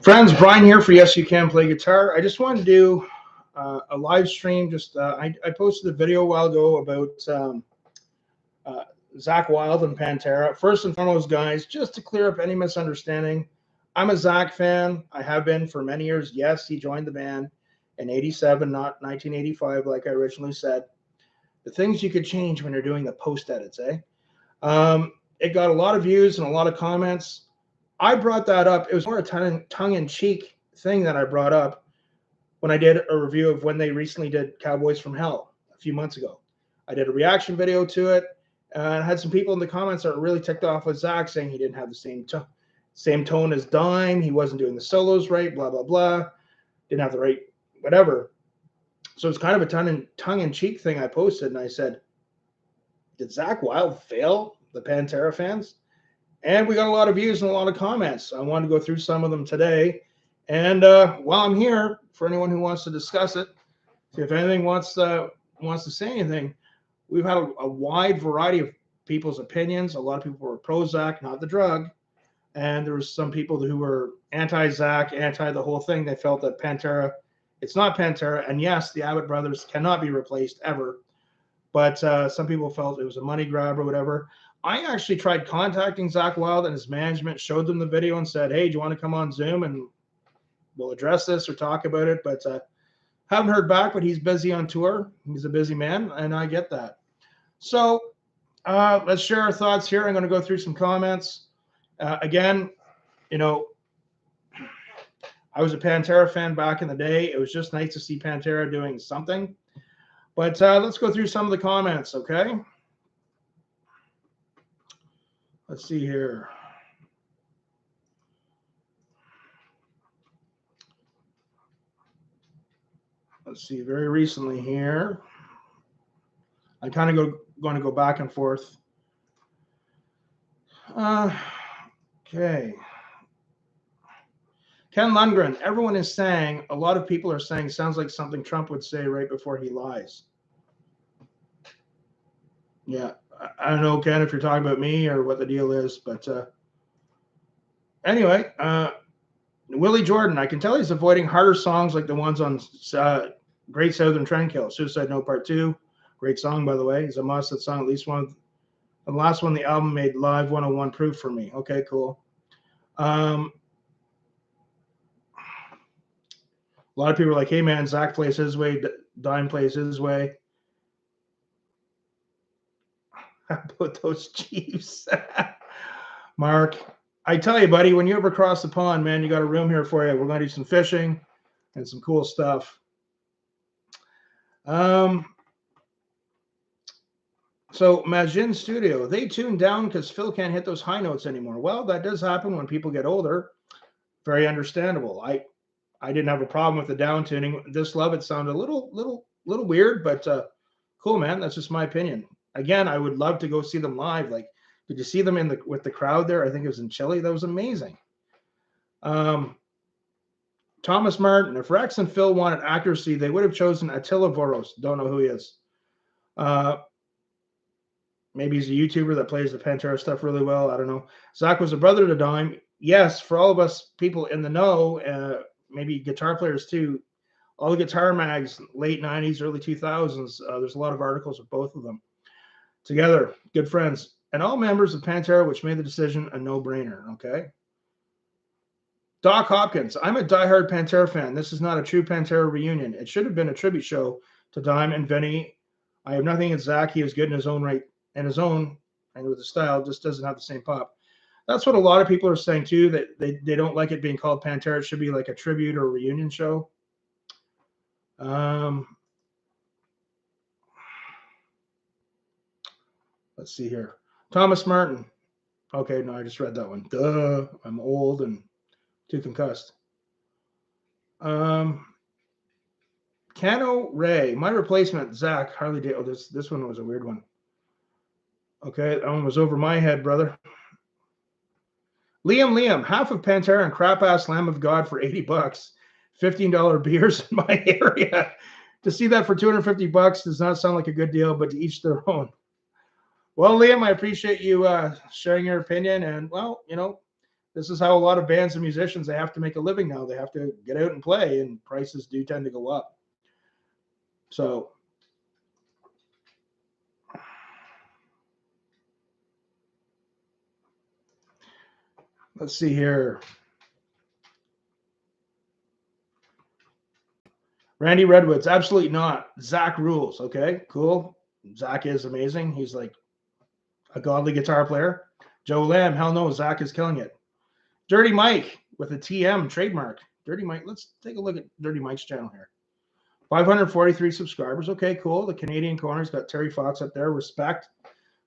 Friends, Brian here for Yes You Can Play Guitar. I just wanted to do a live stream. I posted a video a while ago about uh, Zakk Wylde and Pantera. First and foremost, guys, just to clear up any misunderstanding, I'm a Zakk fan. I have been for many years. Yes, he joined the band in '87, not 1985, like I originally said. The things you could change when you're doing the post edits, eh? It got a lot of views and a lot of comments. I brought that up. It was more a tongue-in-cheek thing that I brought up when I did a review of when they recently did Cowboys from Hell a few months ago. I did a reaction video to it, and I had some people in the comments that were really ticked off with Zakk, saying he didn't have the same tone as Dime, he wasn't doing the solos right, blah, blah, blah, didn't have the right whatever. So it's kind of a tongue-in-cheek thing I posted, and I said, did Zakk Wylde fail the Pantera fans? And we got a lot of views and a lot of comments. I wanted to go through some of them today. And while I'm here, for anyone who wants to discuss it, if anything wants to say anything, we've had a wide variety of people's opinions. A lot of people were pro-Zakk, not the drug. And there was some people who were anti-Zakk, anti the whole thing. They felt that Pantera, it's not Pantera. And yes, the Abbott brothers cannot be replaced ever. But some people felt it was a money grab or whatever. I actually tried contacting Zakk Wylde and his management, showed them the video and said, hey, do you want to come on Zoom and we'll address this or talk about it? But haven't heard back, but he's busy on tour. He's a busy man, and I get that. So let's share our thoughts here. I'm going to go through some comments. Again, you know, I was a Pantera fan back in the day. It was just nice to see Pantera doing something. But let's go through some of the comments, okay? Let's see here. Let's see, very recently here. I kind of going to go back and forth. Okay. Ken Lundgren, everyone is saying, a lot of people are saying, sounds like something Trump would say right before he lies. Yeah, I don't know, Ken, if you're talking about me or what the deal is, but anyway, Willie Jordan, I can tell he's avoiding harder songs like the ones on Great Southern Trendkill. Suicide Note Part 2, great song, by the way. He's a must. That song, at least one of the last one, the album made Live 101 proof for me. Okay, cool. A lot of people are like, hey, man, Zakk plays his way, Dime plays his way. How about those Chiefs? Mark, I tell you, buddy, when you ever cross the pond, man, you got a room here for you. We're going to do some fishing and some cool stuff. So Majin Studio, they tuned down because Phil can't hit those high notes anymore. Well, that does happen when people get older. Very understandable. I didn't have a problem with the down tuning. This Love It sounded a little weird, but cool, man. That's just my opinion. Again, I would love to go see them live. Like, did you see them with the crowd there? I think it was in Chile. That was amazing. Thomas Martin, if Rex and Phil wanted accuracy, they would have chosen Attila Voros. Don't know who he is. Maybe he's a YouTuber that plays the Pantera stuff really well. I don't know. Zakk was a brother to Dime. Yes, for all of us people in the know, maybe guitar players too, all the guitar mags, late 90s, early 2000s, there's a lot of articles of both of them. Together, good friends. And all members of Pantera, which made the decision a no-brainer, okay? Doc Hopkins, I'm a diehard Pantera fan. This is not a true Pantera reunion. It should have been a tribute show to Dime and Vinny. I have nothing against Zakk. He is good in his own right, and with his style, just doesn't have the same pop. That's what a lot of people are saying too, that they don't like it being called Pantera. It should be like a tribute or a reunion show. Let's see here. Thomas Martin. Okay, no, I just read that one. Duh, I'm old and too concussed. Cano Ray, my replacement, Zakk, Harley Day. Oh, this one was a weird one. Okay, that one was over my head, brother. Liam, half of Pantera and crap-ass Lamb of God for $80. $15 beers in my area. To see that for $250 does not sound like a good deal, but to each their own. Well, Liam, I appreciate you sharing your opinion. And, well, you know, This is how a lot of bands and musicians, they have to make a living now. They have to get out and play, and prices do tend to go up. So let's see here. Randy Redwoods, absolutely not. Zakk rules. Okay, cool. Zakk is amazing. He's like a godly guitar player. Joe Lamb, hell no, Zakk is killing it. Dirty Mike with a TM trademark. Dirty Mike, let's take a look at Dirty Mike's channel here. 543 subscribers. Okay, cool. The Canadian corner's got Terry Fox up there. Respect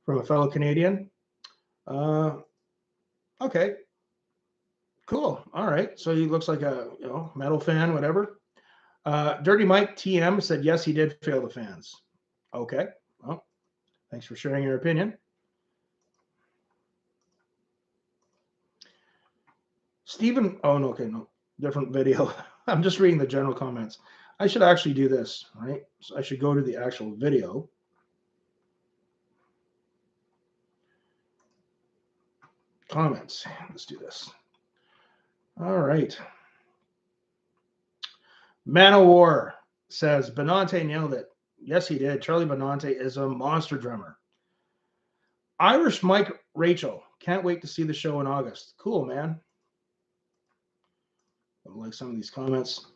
from a fellow Canadian. Okay, cool. All right. So he looks like a metal fan, whatever. Dirty Mike TM said yes, he did fail the fans. Okay. Well, thanks for sharing your opinion. Stephen, oh no, okay, no, different video. I'm just reading the general comments. I should actually do this, right? So I should go to the actual video. Comments. Let's do this. All right. Man of War says Benante nailed it. Yes, he did. Charlie Benante is a monster drummer. Irish Mike Rachel. Can't wait to see the show in August. Cool, man. I like some of these comments.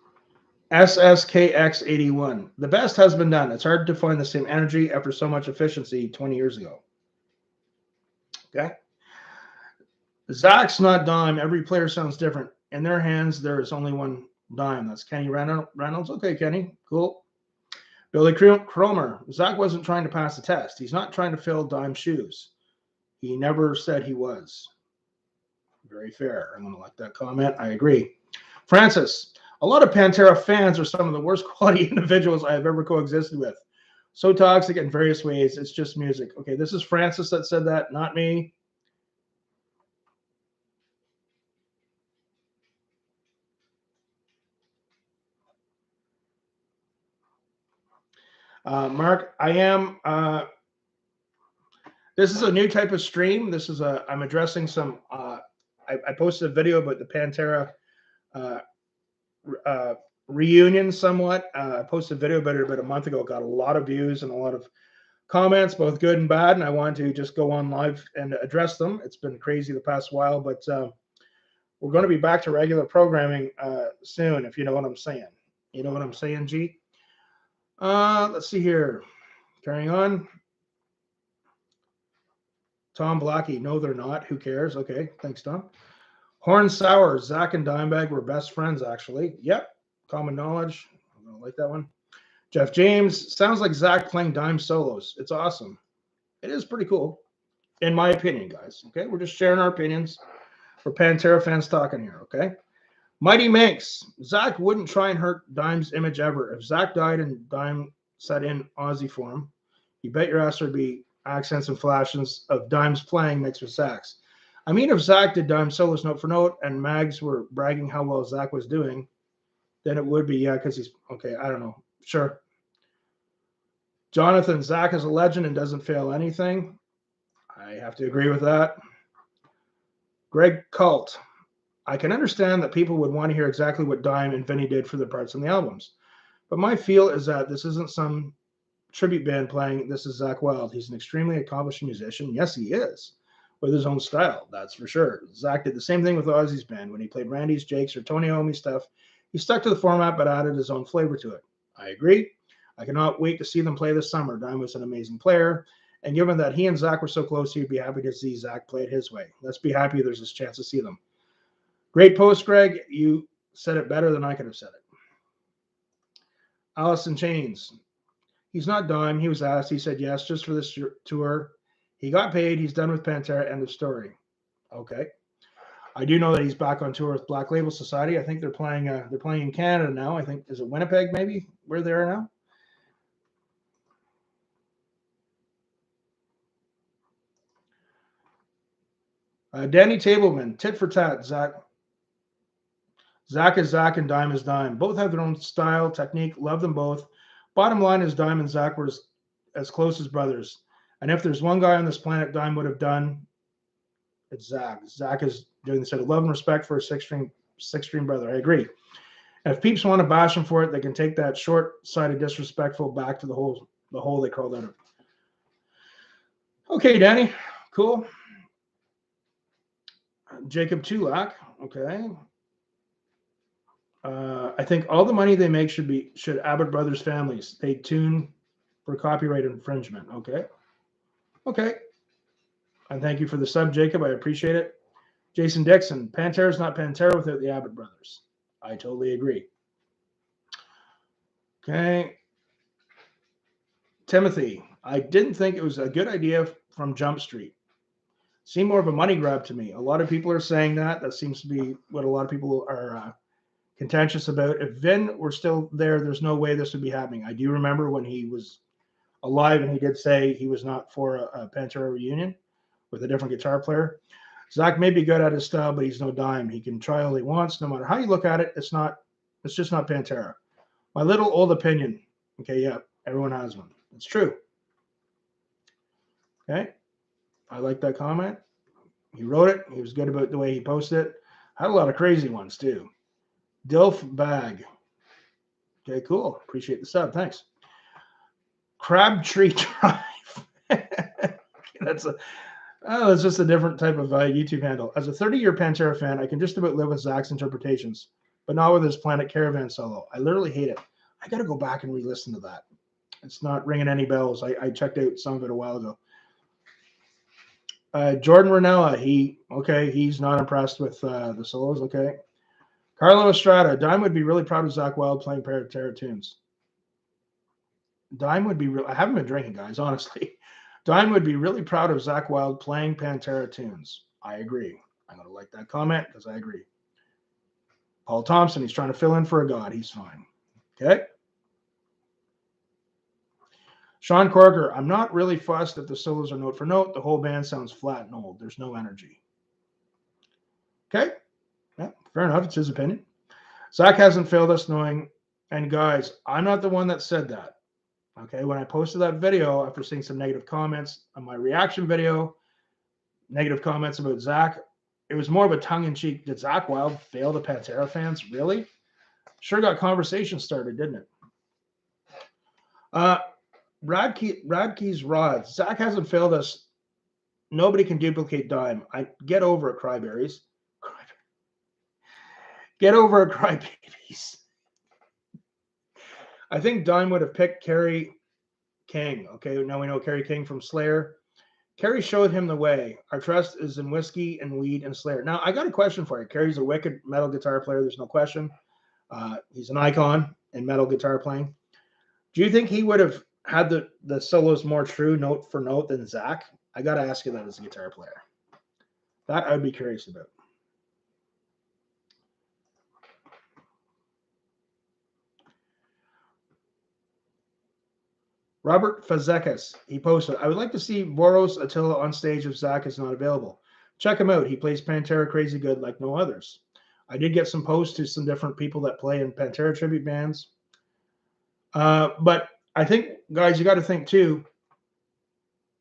SSKX81. The best has been done. It's hard to find the same energy after so much efficiency 20 years ago. Okay. Zakk's not dime. Every player sounds different. In their hands, there is only one dime. That's Kenny Reynolds. Okay, Kenny. Cool. Billy Cromer. Zakk wasn't trying to pass the test. He's not trying to fill dime shoes. He never said he was. Very fair. I'm going to like that comment. I agree. Francis. A lot of Pantera fans are some of the worst quality individuals I have ever coexisted with. So toxic in various ways. It's just music. Okay, this is Francis that said that, not me. Mark, I am. This is a new type of stream. This is I'm addressing some. I posted a video about the Pantera reunion somewhat. I posted a video about it about a month ago. Got a lot of views and a lot of comments, both good and bad. And I wanted to just go on live and address them. It's been crazy the past while, but we're going to be back to regular programming soon, if you know what I'm saying. You know what I'm saying, G? Let's see here. Carrying on. Tom Blackie. No, they're not. Who cares? Okay. Thanks, Tom. Horn Sour. Zakk and Dimebag were best friends, actually. Yep. Common knowledge. I don't like that one. Jeff James. Sounds like Zakk playing dime solos. It's awesome. It is pretty cool, in my opinion, guys. Okay. We're just sharing our opinions. We're Pantera fans talking here. Okay. Mighty Manx. Zakk wouldn't try and hurt Dime's image ever. If Zakk died and Dime set in Aussie form, you bet your ass there'd be accents and flashes of Dime's playing mixed with sax. I mean, if Zakk did Dime solos note for note and Mags were bragging how well Zakk was doing, then it would be, yeah, because he's, okay, I don't know. Sure. Jonathan, Zakk is a legend and doesn't fail anything. I have to agree with that. Greg Cult. I can understand that people would want to hear exactly what Dime and Vinny did for their parts on the albums. But my feel is that this isn't some tribute band playing. This is Zakk Wylde. He's an extremely accomplished musician. Yes, he is, with his own style. That's for sure. Zakk did the same thing with Ozzy's band. When he played Randy's, Jake's, or Tony Iommi stuff, he stuck to the format but added his own flavor to it. I agree. I cannot wait to see them play this summer. Dime was an amazing player. And given that he and Zakk were so close, he'd be happy to see Zakk play it his way. Let's be happy there's this chance to see them. Great post, Greg. You said it better than I could have said it. Allison Chains. He's not Dime. He was asked. He said yes, just for this tour. He got paid. He's done with Pantera. End of story. Okay. I do know that he's back on tour with Black Label Society. I think they're playing in Canada now. I think, is it Winnipeg maybe where they are now? Danny Tableman, tit for tat, Zakk. Zakk is Zakk and Dime is Dime. Both have their own style, technique. Love them both. Bottom line is Dime and Zakk were as close as brothers. And if there's one guy on this planet Dime would have done It's Zakk. Zakk is doing this out of love and respect for his six string brother. I agree. And if peeps want to bash him for it, they can take that short-sighted, disrespectful back to the hole they crawled out of. Okay, Danny. Cool. Jacob Tulak. Okay. I think all the money they make should Abbott Brothers families. They tune for copyright infringement. Okay. Okay. And thank you for the sub, Jacob. I appreciate it. Jason Dixon. Pantera is not Pantera without the Abbott Brothers. I totally agree. Okay. Timothy. I didn't think it was a good idea from Jump Street. Seemed more of a money grab to me. A lot of people are saying that. That seems to be what a lot of people are contentious about. If Vin were still there, there's no way this would be happening. I do remember when he was alive and he did say he was not for a Pantera reunion with a different guitar player. Zakk may be good at his style, but he's no dime. He can try all he wants. No matter how you look at it, it's just not Pantera. My little old opinion. Okay, yeah, everyone has one. It's true. Okay. I like that comment. He wrote it. He was good about the way he posted it. Had a lot of crazy ones too. Dilf Bag. Okay, cool. Appreciate the sub. Thanks. Crabtree Drive. That's just a different type of YouTube handle. As a 30-year Pantera fan, I can just about live with Zakk's interpretations, but not with his Planet Caravan solo. I literally hate it. I got to go back and re-listen to that. It's not ringing any bells. I checked out some of it a while ago. Jordan Ranella, he's not impressed with the solos. Okay. Carlo Estrada, Dime would be really proud of Zakk Wylde playing Pantera tunes. Dime would be I haven't been drinking, guys, honestly. Dime would be really proud of Zakk Wylde playing Pantera tunes. I agree. I'm going to like that comment because I agree. Paul Thompson, he's trying to fill in for a god. He's fine. Okay. Sean Corker, I'm not really fussed if the solos are note for note. The whole band sounds flat and old. There's no energy. Okay. Yeah, fair enough. It's his opinion. Zakk hasn't failed us knowing. And guys, I'm not the one that said that. Okay. When I posted that video after seeing some negative comments on my reaction video, negative comments about Zakk, it was more of a tongue-in-cheek. Did Zakk Wylde fail the Pantera fans? Really? Sure got conversation started, didn't it? Radke's Rods. Zakk hasn't failed us. Nobody can duplicate Dime. I get over it, Cryberries. Get over it, Crybabies. I think Dime would have picked Kerry King. Okay, now we know Kerry King from Slayer. Kerry showed him the way. Our trust is in whiskey and weed and Slayer. Now, I got a question for you. Kerry's a wicked metal guitar player. There's no question. He's an icon in metal guitar playing. Do you think he would have had the solos more true note for note than Zakk? I got to ask you that as a guitar player. That I would be curious about. Robert Fazekas, he posted, I would like to see Boros Attila on stage if Zakk is not available. Check him out. He plays Pantera crazy good like no others. I did get some posts to some different people that play in Pantera tribute bands. But I think, guys, you got to think too,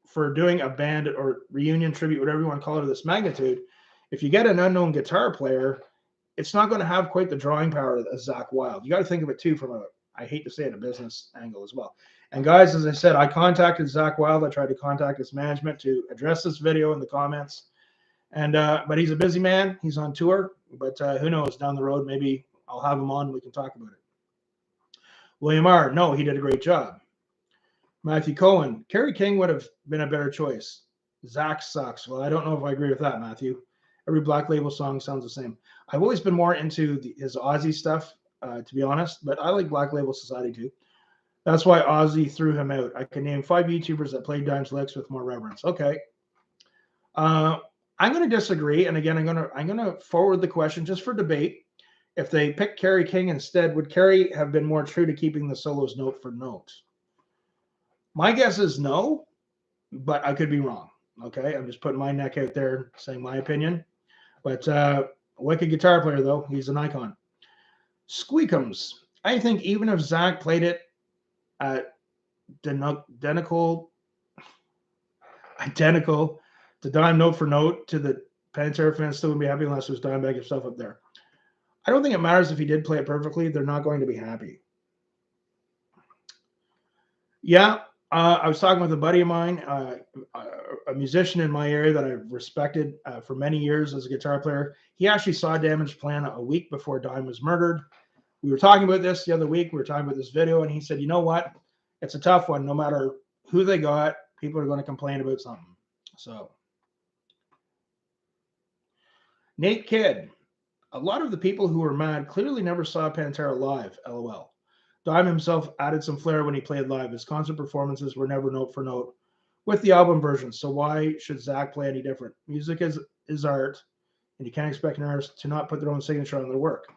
for doing a band or reunion tribute, whatever you want to call it, of this magnitude, if you get an unknown guitar player, it's not going to have quite the drawing power as Zakk Wylde. You got to think of it too from I hate to say it, a business angle as well. And guys, as I said, I contacted Zakk Wylde. I tried to contact his management to address this video in the comments. And but he's a busy man. He's on tour. But who knows? Down the road, maybe I'll have him on and we can talk about it. William R. No, he did a great job. Matthew Cohen. Kerry King would have been a better choice. Zakk sucks. Well, I don't know if I agree with that, Matthew. Every Black Label song sounds the same. I've always been more into his Ozzy stuff, to be honest. But I like Black Label Society too. That's why Ozzy threw him out. I can name 5 YouTubers that played Dime's licks with more reverence. Okay. I'm going to disagree, and again, I'm going to forward the question just for debate. If they picked Kerry King instead, would Kerry have been more true to keeping the solos note for note? My guess is no, but I could be wrong. Okay, I'm just putting my neck out there, saying my opinion. But wicked guitar player though, he's an icon. Squeakums. I think even if Zakk played it identical to Dime note for note to the Pantera fans still wouldn't be happy unless there's Dimebag himself up there. I don't think it matters if he did play it perfectly. They're not going to be happy. Yeah, I was talking with a buddy of mine, a musician in my area that I've respected for many years as a guitar player. He actually saw Damaged Plan a week before Dime was murdered. We were talking about this the other week. We were talking about this video, and he said, you know what? It's a tough one. No matter who they got, people are going to complain about something. So, Nate Kidd. A lot of the people who were mad clearly never saw Pantera live, LOL. Dime himself added some flair when he played live. His concert performances were never note for note with the album version, so why should Zakk play any different? Music is art, and you can't expect an artist to not put their own signature on their work.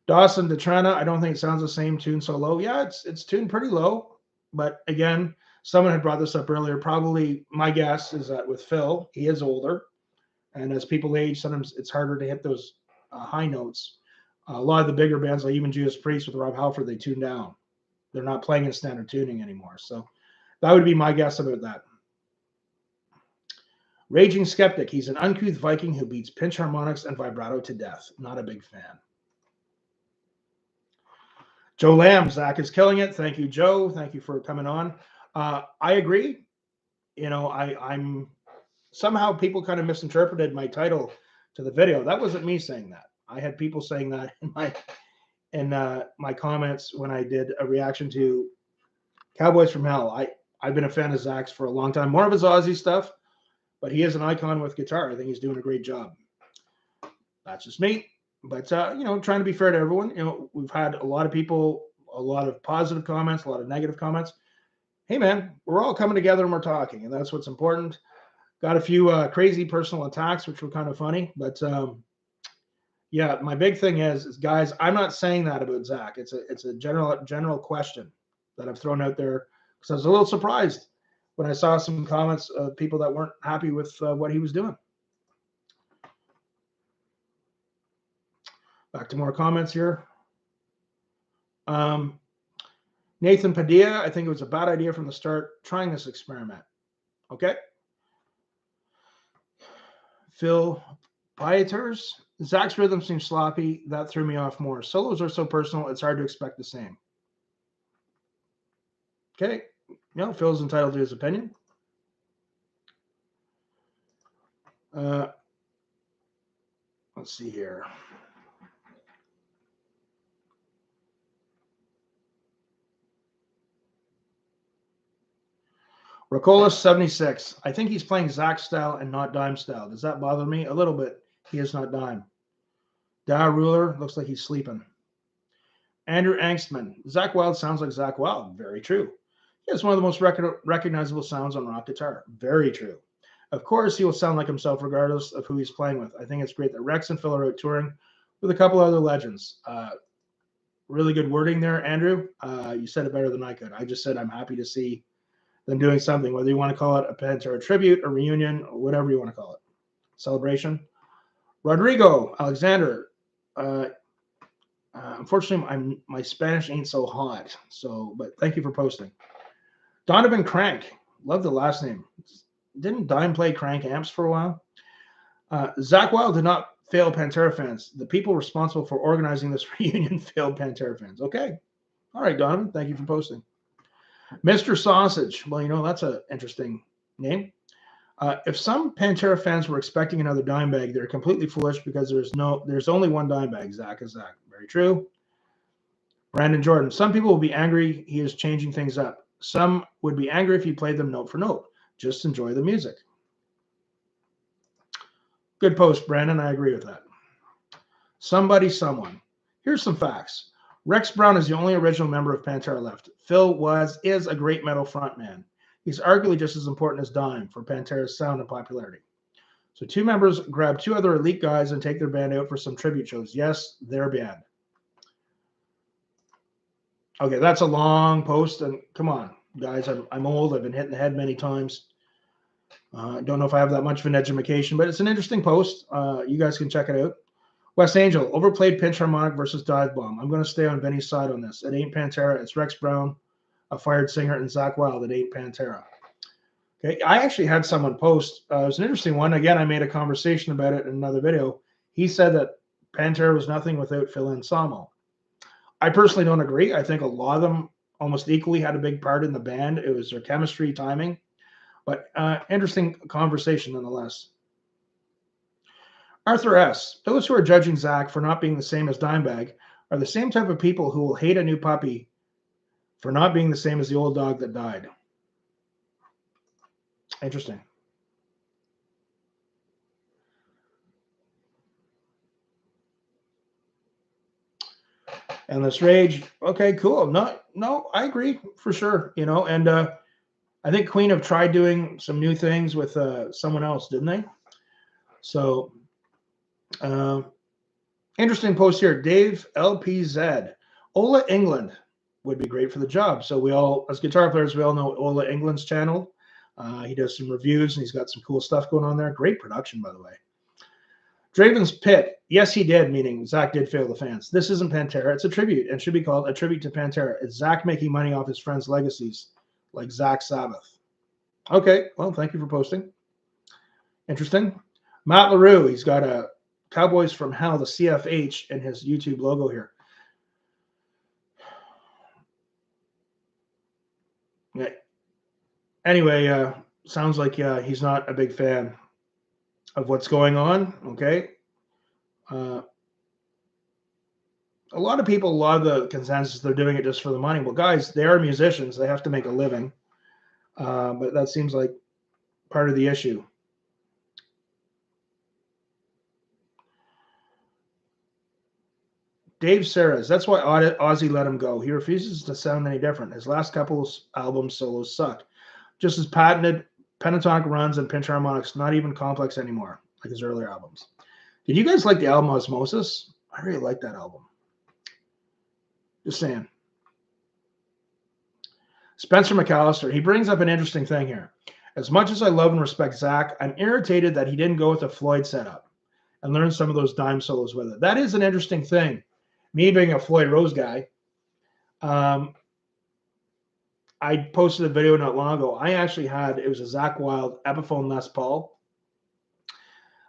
Dawson Detrana, I don't think it sounds the same tune so low. Yeah, it's tuned pretty low, but again, someone had brought this up earlier. Probably my guess is that with Phil, he is older. And as people age, sometimes it's harder to hit those high notes. A lot of the bigger bands, like even Judas Priest with Rob Halford, they tune down. They're not playing in standard tuning anymore. So that would be my guess about that. Raging Skeptic. He's an uncouth Viking who beats pinch harmonics and vibrato to death. Not a big fan. Joe Lamb. Zakk is killing it. Thank you, Joe. Thank you for coming on. I agree. You know, I'm somehow people kind of misinterpreted my title to the video. That wasn't me saying that. I had people saying that in my comments when I did a reaction to Cowboys from Hell. I've been a fan of Zakk's for a long time, more of his Aussie stuff, but he is an icon with guitar. I think he's doing a great job. That's just me. But, you know, trying to be fair to everyone. You know, we've had a lot of people, a lot of positive comments, a lot of negative comments. Hey, man, we're all coming together and we're talking, and that's what's important. Got a few crazy personal attacks, which were kind of funny. But, yeah, my big thing is, guys, I'm not saying that about Zakk. It's a general question that I've thrown out there because I was a little surprised when I saw some comments of people that weren't happy with what he was doing. Back to more comments here. Nathan Padilla, I think it was a bad idea from the start trying this experiment. Okay. Phil Pieters, Zakk's rhythm seems sloppy. That threw me off more. Solos are so personal, it's hard to expect the same. Okay. You know, Phil's entitled to his opinion. Let's see here. Rocola 76. I think he's playing Zakk style and not Dime style. Does that bother me? A little bit. He is not Dime. Da Ruler looks like he's sleeping. Andrew Angstman. Zakk Wylde sounds like Zakk Wylde. Very true. He has one of the most recognizable sounds on rock guitar. Very true. Of course, he will sound like himself regardless of who he's playing with. I think it's great that Rex and Phil are out touring with a couple other legends. Really good wording there, Andrew. You said it better than I could. I just said I'm happy to see them doing something, whether you want to call it a Pantera tribute, a reunion, or whatever you want to call it. Celebration. Rodrigo Alexander. Unfortunately, my Spanish ain't so hot. But thank you for posting. Donovan Crank. Love the last name. Didn't Dime play Crank amps for a while? Zakk Wylde did not fail Pantera fans. The people responsible for organizing this reunion failed Pantera fans. Okay. All right, Donovan. Thank you for posting. Mr. Sausage. Well, you know, that's an interesting name. If some Pantera fans were expecting another Dimebag, they're completely foolish because there's only one Dimebag. Zakk is Zakk. Very true. Brandon Jordan. Some people will be angry he is changing things up. Some would be angry if he played them note for note. Just enjoy the music. Good post, Brandon. I agree with that. Somebody, someone. Here's some facts. Rex Brown is the only original member of Pantera left. Phil is a great metal frontman. He's arguably just as important as Dime for Pantera's sound and popularity. So 2 members grab 2 other elite guys and take their band out for some tribute shows. Yes, their band. Okay, that's a long post, and come on, guys. I'm old. I've been hit in the head many times. I don't know if I have that much of an education, but it's an interesting post. You guys can check it out. West Angel, overplayed pinch harmonic versus dive bomb. I'm going to stay on Benny's side on this. It ain't Pantera. It's Rex Brown, a fired singer, and Zakk Wylde. It ain't Pantera. Okay, I actually had someone post. It was an interesting one. Again, I made a conversation about it in another video. He said that Pantera was nothing without Phil Anselmo. I personally don't agree. I think a lot of them almost equally had a big part in the band. It was their chemistry, timing, but interesting conversation nonetheless. Arthur S. Those who are judging Zakk for not being the same as Dimebag are the same type of people who will hate a new puppy for not being the same as the old dog that died. Interesting. Endless Rage. Okay, cool. No, I agree for sure. And I think Queen have tried doing some new things with someone else, didn't they? So, uh, interesting post here. Dave LPZ. Ola England would be great for the job. So we all, as guitar players, we all know Ola England's channel. He does some reviews and he's got some cool stuff going on there. Great production, by the way. Draven's Pit. Yes, he did, meaning Zakk did fail the fans. This isn't Pantera. It's a tribute and should be called a tribute to Pantera. It's Zakk making money off his friends' legacies, like Zakk Sabbath. Okay, well, thank you for posting. Interesting. Matt LaRue, he's got a Cowboys from Hell, the CFH, in his YouTube logo here. Yeah. Anyway, sounds like he's not a big fan of what's going on. Okay. A lot of people, a lot of the consensus, they're doing it just for the money. Well, guys, they are musicians. They have to make a living. But that seems like part of the issue. Dave Serras, that's why Ozzy let him go. He refuses to sound any different. His last couple of albums solos sucked. Just as patented pentatonic runs and pinch harmonics, not even complex anymore, like his earlier albums. Did you guys like the album Osmosis? I really like that album. Just saying. Spencer McAllister, he brings up an interesting thing here. As much as I love and respect Zakk, I'm irritated that he didn't go with a Floyd setup and learn some of those dime solos with it. That is an interesting thing. Me being a Floyd Rose guy, I posted a video not long ago. I actually had, it was a Zakk Wylde Epiphone Les Paul.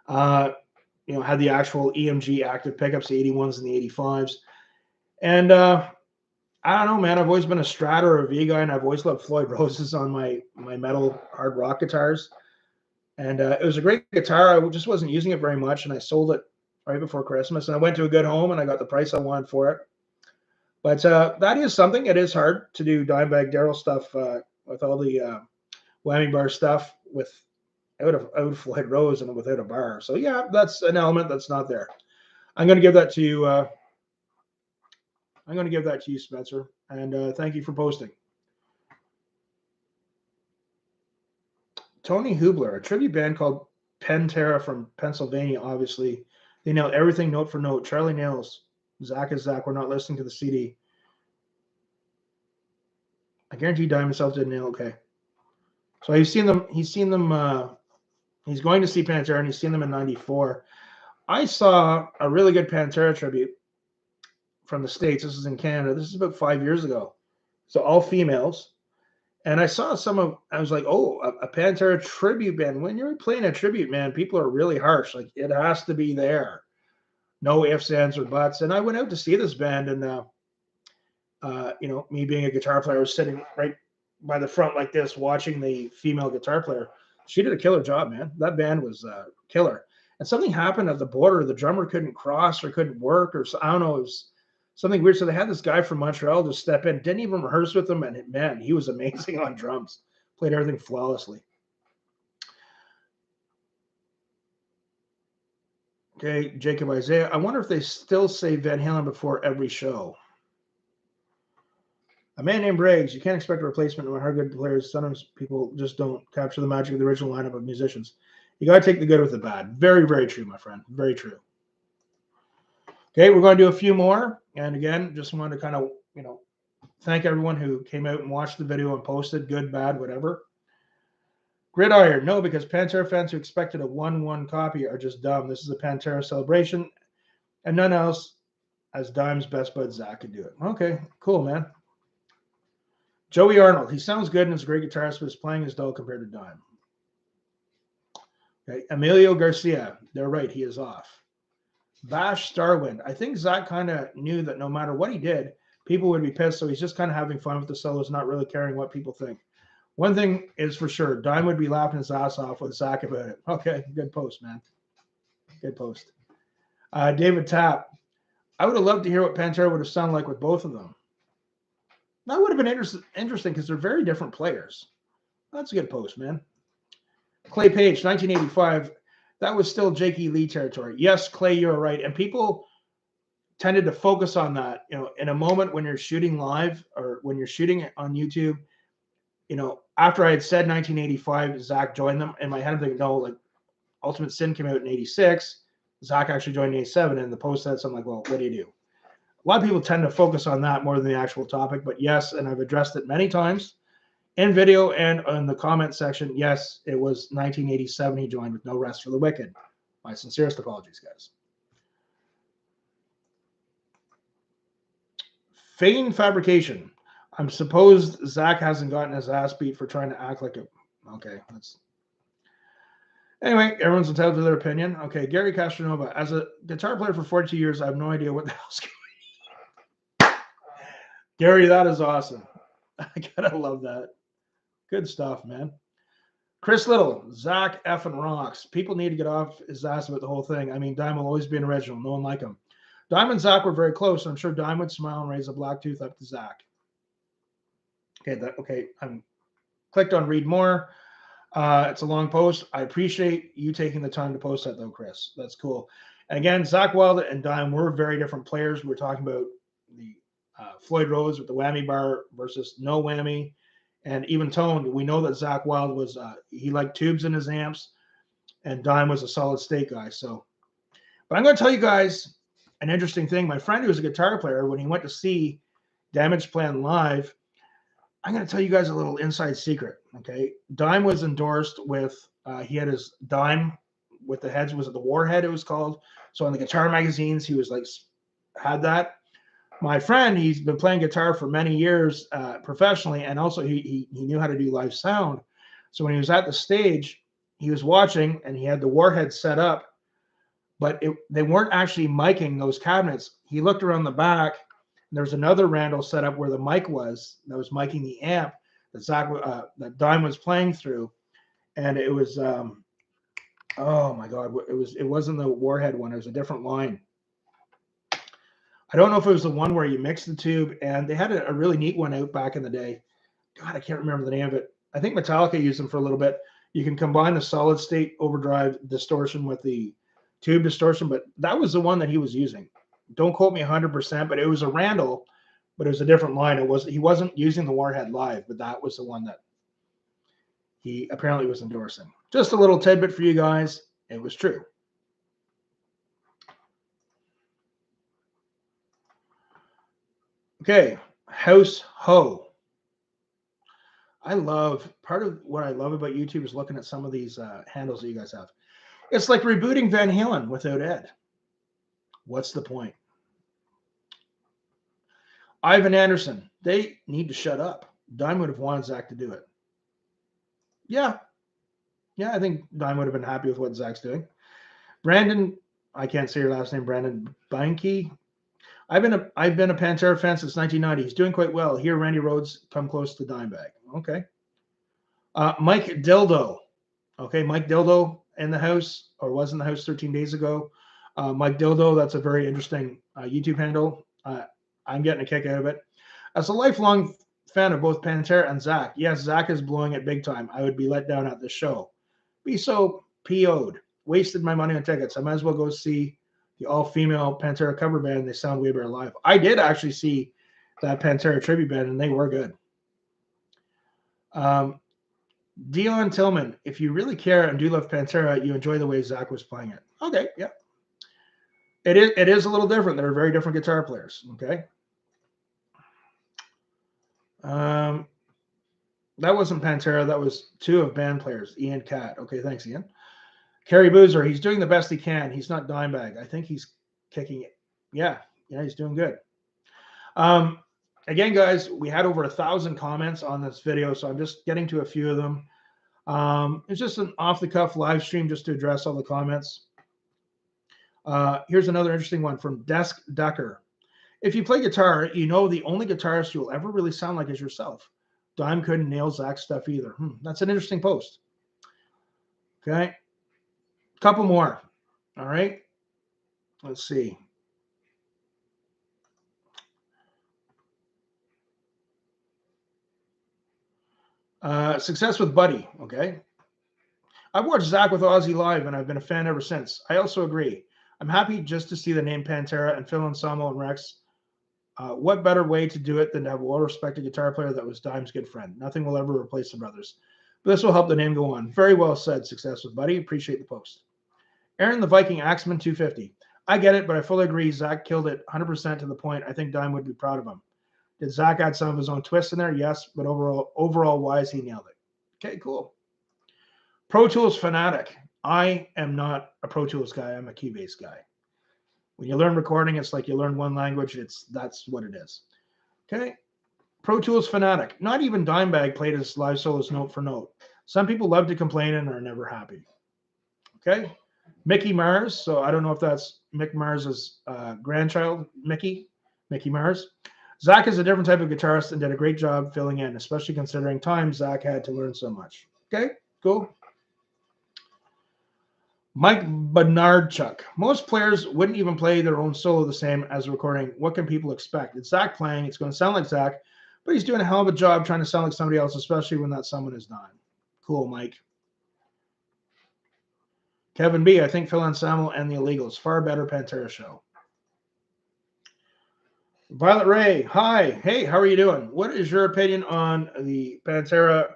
Had the actual EMG active pickups, the 81s and the 85s. And I don't know, man. I've always been a Strat or a V guy, and I've always loved Floyd Roses on my metal hard rock guitars. And it was a great guitar. I just wasn't using it very much, and I sold it right before Christmas. And I went to a good home, and I got the price I wanted for it. But that is something. It is hard to do Dimebag Darrell stuff with all the whammy bar stuff without Floyd Rose and without a bar. So yeah, that's an element that's not there. I'm going to give that to you. I'm going to give that to you, Spencer. And thank you for posting. Tony Hubler, a tribute band called Pantera from Pennsylvania, obviously. They nail everything note for note. Charlie nails. Zakk is Zakk. We're not listening to the CD. I guarantee Diamond Self didn't nail. Okay. So he's seen them. He's going to see Pantera, and he's seen them in '94. I saw a really good Pantera tribute from the States. This is in Canada. This is about 5 years ago. So all females. And I saw I was like, oh, a Pantera tribute band. When you're playing a tribute, man, people are really harsh. Like, it has to be there. No ifs, ands, or buts. And I went out to see this band, and, me being a guitar player, I was sitting right by the front like this, watching the female guitar player. She did a killer job, man. That band was killer. And something happened at the border. The drummer couldn't cross or couldn't work, or I don't know. It was something weird. So they had this guy from Montreal just step in, didn't even rehearse with them. And man, he was amazing on drums, played everything flawlessly. Okay, Jacob Isaiah. I wonder if they still say Van Halen before every show. A man named Briggs. You can't expect a replacement no matter how good players. Sometimes people just don't capture the magic of the original lineup of musicians. You got to take the good with the bad. Very, very true, my friend. Very true. Okay, we're going to do a few more. And again, just wanted to kind of, thank everyone who came out and watched the video and posted, good, bad, whatever. Gridiron, no, because Pantera fans who expected a 1-1 copy are just dumb. This is a Pantera celebration, and none else as Dime's best bud Zakk could do it. Okay, cool, man. Joey Arnold, he sounds good and is a great guitarist, but his playing is dull compared to Dime. Okay. Emilio Garcia, they're right, he is off. Vash Starwind, I think Zakk kind of knew that no matter what he did, people would be pissed, so he's just kind of having fun with the solos, not really caring what people think. One thing is for sure, Dime would be laughing his ass off with Zakk about it. Okay, good post, man. Good post. David Tapp, I would have loved to hear what Pantera would have sounded like with both of them. That would have been interesting because they're very different players. That's a good post, man. Clay Page, 1985. That was still Jake E. Lee territory. Yes, Clay, you're right. And people tended to focus on that. You know, in a moment when you're shooting live or when you're shooting on YouTube, you know, after I had said 1985, Zakk joined them. In my head, I'm thinking, no, like Ultimate Sin came out in 86. Zakk actually joined in 87. And the post said something like, well, what do you do? A lot of people tend to focus on that more than the actual topic. But yes, and I've addressed it many times in video and in the comment section. Yes, it was 1987 he joined with No Rest for the Wicked. My sincerest apologies, guys. Feign Fabrication. I'm supposed Zakk hasn't gotten his ass beat for trying to act like a. Okay, that's. Anyway, everyone's entitled to their opinion. Okay, Gary Castronova. As a guitar player for 42 years, I have no idea what the hell's going on. Gary, that is awesome. I gotta love that. Good stuff, man. Chris Little, Zakk effing rocks. People need to get off his ass about the whole thing. I mean, Dime will always be an original. No one like him. Dime and Zakk were very close. I'm sure Dime would smile and raise a black tooth up to Zakk. Okay. I'm clicked on read more. It's a long post. I appreciate you taking the time to post that, though, Chris. That's cool. And again, Zakk Wylde and Dime were very different players. We're talking about the Floyd Rose with the whammy bar versus no whammy. And even tone, we know that Zakk Wylde was, he liked tubes in his amps, and Dime was a solid state guy. So, but I'm going to tell you guys an interesting thing. My friend who was a guitar player, when he went to see Damage Plan live, I'm going to tell you guys a little inside secret. Okay. Dime was endorsed with, he had his Dime with the heads, was it the Warhead it was called? So on the guitar magazines, he was like, had that. My friend, he's been playing guitar for many years professionally, and also he knew how to do live sound. So when he was at the stage, he was watching, and he had the Warhead set up, but they weren't actually miking those cabinets. He looked around the back, and there was another Randall set up where the mic was that was miking the amp that that Dime was playing through, and it was oh my God, it wasn't the Warhead one. It was a different line. I don't know if it was the one where you mix the tube, and they had a really neat one out back in the day. God, I can't remember the name of it. I think Metallica used them for a little bit. You can combine the solid state overdrive distortion with the tube distortion, but that was the one that he was using. Don't quote me 100%, but it was a Randall, but it was a different line. He wasn't using the Warhead live, but that was the one that he apparently was endorsing. Just a little tidbit for you guys. It was true. Okay, House Ho. I love, part of what I love about YouTube is looking at some of these handles that you guys have. It's like rebooting Van Halen without Ed. What's the point? Ivan Anderson, they need to shut up. Dime would have wanted Zakk to do it. Yeah, I think Dime would have been happy with what Zack's doing. Brandon, I can't say your last name, Brandon Beinke. I've been a Pantera fan since 1990. He's doing quite well. Here, Randy Rhoads come close to Dimebag. Okay. Mike Dildo. Okay, Mike Dildo in the house, or was in the house 13 days ago. Mike Dildo, that's a very interesting YouTube handle. I'm getting a kick out of it. As a lifelong fan of both Pantera and Zakk, yes, Zakk is blowing it big time. I would be let down at this show. Be so PO'd. Wasted my money on tickets. I might as well go see the all-female Pantera cover band. They sound way better live. I did actually see that Pantera tribute band, and they were good. Dion Tillman, if you really care and do love Pantera, you enjoy the way Zakk was playing it. Okay, yeah. It is a little different. They're very different guitar players, okay? That wasn't Pantera. That was two of band players, Ian Catt. Okay, thanks, Ian. Kerry Boozer, he's doing the best he can. He's not Dimebag. I think he's kicking it. Yeah, he's doing good. again, guys, we had over 1,000 comments on this video, so I'm just getting to a few of them. It's just an off-the-cuff live stream just to address all the comments. Here's another interesting one from Desk Ducker. If you play guitar, you know the only guitarist you'll ever really sound like is yourself. Dime couldn't nail Zakk's stuff either. That's an interesting post. Okay. Couple more. All right. Let's see. Success with Buddy. Okay. I've watched Zakk with Ozzy live, and I've been a fan ever since. I also agree. I'm happy just to see the name Pantera and Phil Anselmo and Rex. What better way to do it than to have a well-respected guitar player that was Dime's good friend? Nothing will ever replace the brothers. But this will help the name go on. Very well said. Success with Buddy. Appreciate the post. Aaron the Viking Axeman 250. I get it, but I fully agree. Zakk killed it 100% to the point. I think Dime would be proud of him. Did Zakk add some of his own twists in there? Yes, but overall wise, he nailed it. Okay, cool. Pro Tools fanatic. I am not a Pro Tools guy. I'm a Keybase guy. When you learn recording, it's like you learn one language. That's what it is. Okay. Pro Tools fanatic. Not even Dimebag played his live solos note for note. Some people love to complain and are never happy. Okay. Mickey Mars. So I don't know if that's Mick Mars's grandchild, Mickey Mars. Zakk is a different type of guitarist and did a great job filling in, especially considering time Zakk had to learn so much. Okay, cool. Mike Bernardchuk. Most players wouldn't even play their own solo the same as a recording. What can people expect? It's Zakk playing. It's going to sound like Zakk, but he's doing a hell of a job trying to sound like somebody else, especially when that someone is Dime. Cool, Mike. Kevin B. I think Phil Anselmo and the Illegals. Far better Pantera show. Violet Ray. Hi. Hey, how are you doing? What is your opinion on the Pantera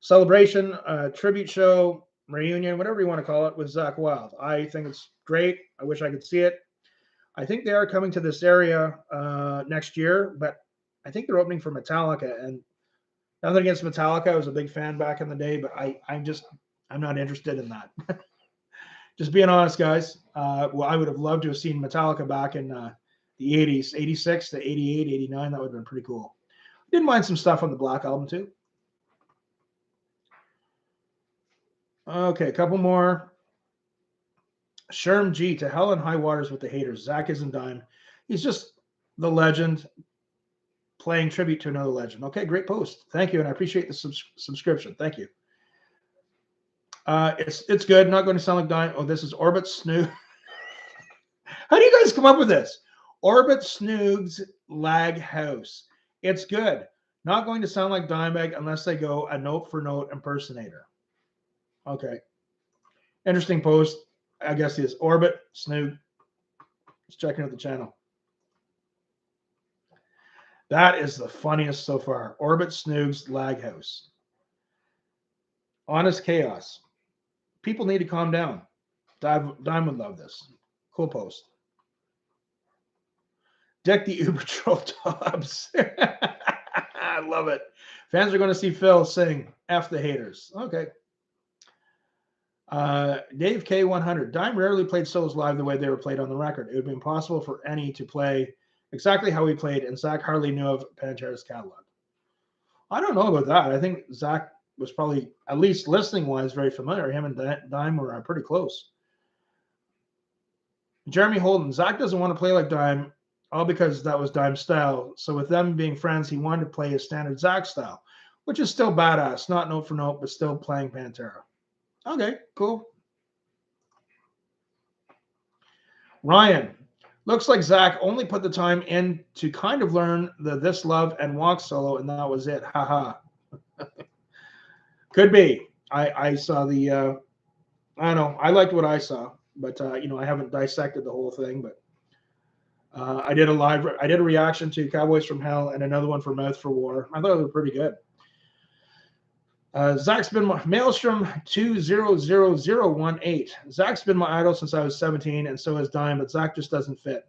celebration, tribute show, reunion, whatever you want to call it, with Zakk Wylde? I think it's great. I wish I could see it. I think they are coming to this area next year, but I think they're opening for Metallica. And nothing against Metallica. I was a big fan back in the day, but I'm not interested in that. Just being honest, guys. Well, I would have loved to have seen Metallica back in the 80s, 86 to 88, 89. That would have been pretty cool. Didn't mind some stuff on the Black Album, too. Okay, a couple more. Sherm G. To hell and high waters with the haters. Zakk isn't Dime. He's just the legend playing tribute to another legend. Okay, great post. Thank you, and I appreciate the subscription. Thank you. It's good. Not going to sound like Dime. Oh, this is Orbit Snoog. How do you guys come up with this? Orbit Snoog's Lag House. It's good. Not going to sound like Dimebag unless they go a note-for-note impersonator. Okay. Interesting post. I guess it's Orbit Snoog. Just checking out the channel. That is the funniest so far. Orbit Snoog's Lag House. Honest chaos. People need to calm down. Dime would love this. Cool post. Deck the Uber Troll Dobbs. I love it. Fans are going to see Phil sing F the Haters. Okay. Dave K100. Dime rarely played solos live the way they were played on the record. It would be impossible for any to play exactly how he played, and Zakk hardly knew of Pantera's catalog. I don't know about that. I think Zakk was probably, at least listening-wise, very familiar. Him and Dime were pretty close. Jeremy Holden. Zakk doesn't want to play like Dime, all because that was Dime's style. So with them being friends, he wanted to play his standard Zakk style, which is still badass. Not note for note, but still playing Pantera. Okay, cool. Ryan. Looks like Zakk only put the time in to kind of learn the This Love and Walk solo, and that was it. Haha. Could be. I saw the, I don't know. I liked what I saw, but, I haven't dissected the whole thing, but I did a reaction to Cowboys from Hell and another one for Mouth for War. I thought they were pretty good. Zakk's been my Maelstrom 20018. Zakk's been my idol since I was 17, and so has Dime, but Zakk just doesn't fit.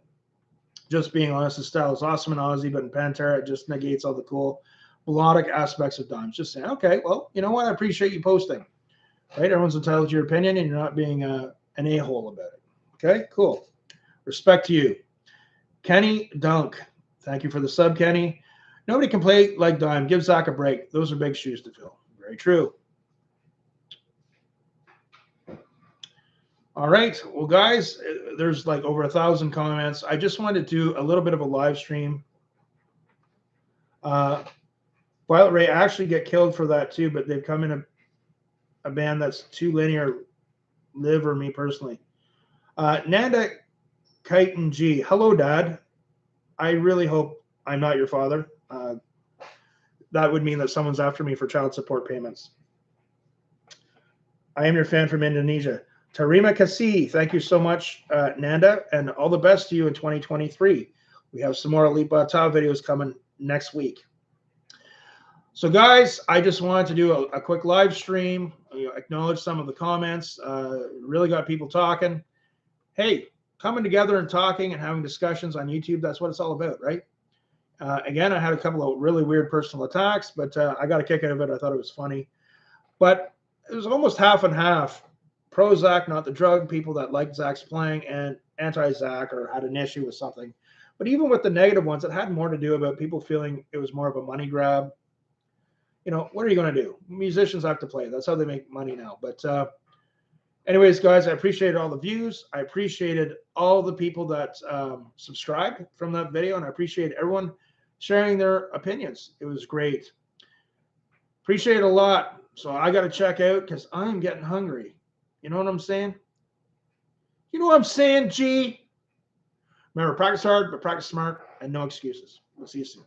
Just being honest, his style is awesome in Ozzy, but in Pantera, it just negates all the cool melodic aspects of Dime. Just saying, okay, well, you know what? I appreciate you posting. Right? Everyone's entitled to your opinion, and you're not being an a-hole about it. Okay, cool. Respect to you. Kenny Dunk. Thank you for the sub, Kenny. Nobody can play like Dime. Give Zakk a break. Those are big shoes to fill. Very true. All right. Well, guys, there's like over 1,000 comments. I just wanted to do a little bit of a live stream. Violet Ray actually get killed for that too, but they've come in a band that's too linear, Liv or me personally. Nanda Chitin G. Hello, Dad. I really hope I'm not your father. That would mean that someone's after me for child support payments. I am your fan from Indonesia. Tarima Kasi, thank you so much, Nanda, and all the best to you in 2023. We have some more Elite Bata videos coming next week. So, guys, I just wanted to do a quick live stream, acknowledge some of the comments, really got people talking. Hey, coming together and talking and having discussions on YouTube, that's what it's all about, right? Again, I had a couple of really weird personal attacks, but I got a kick out of it. I thought it was funny. But it was almost half and half. Pro Zakk, not the drug, people that liked Zakk's playing, and anti-Zakk or had an issue with something. But even with the negative ones, it had more to do about people feeling it was more of a money grab. You know, what are you going to do? Musicians have to play. That's how they make money now. But anyways, guys, I appreciated all the views. I appreciated all the people that subscribed from that video, and I appreciate everyone sharing their opinions. It was great. Appreciate it a lot. So I got to check out because I'm getting hungry. You know what I'm saying? You know what I'm saying, G? Remember, practice hard, but practice smart, and no excuses. We'll see you soon.